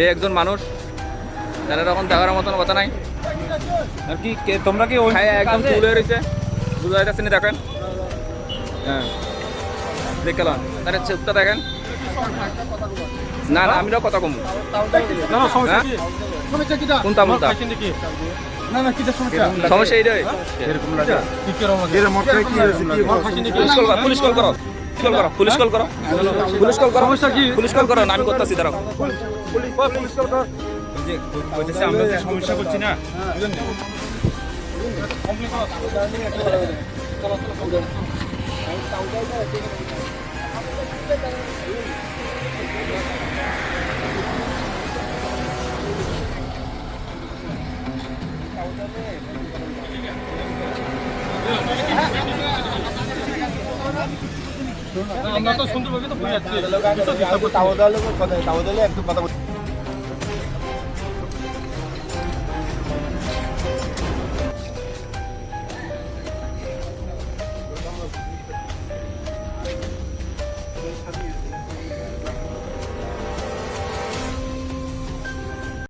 এ একজন মানুষ, তার এরকম দেখার মতন কথা নাই। আর কি তোমরা কি ওই একদম তুলে রয়েছে, বুঝা যাচ্ছে না, দেখেন। হ্যাঁ দেখলাম, তার চোখটা দেখেন। না না, আমিও কথা কম। কোনটা কোনটা সমস্যা এইটাই। পুলিশ কল করো, পুলিশ কল করো, পুলিশ কল করো, পুলিশ কল করো। আমি করতেছি, দাঁড়াও। আমরা যে সমস্যা করছি না, আমরা তো সুন্দরভাবে তো বুঝে যাচ্ছি।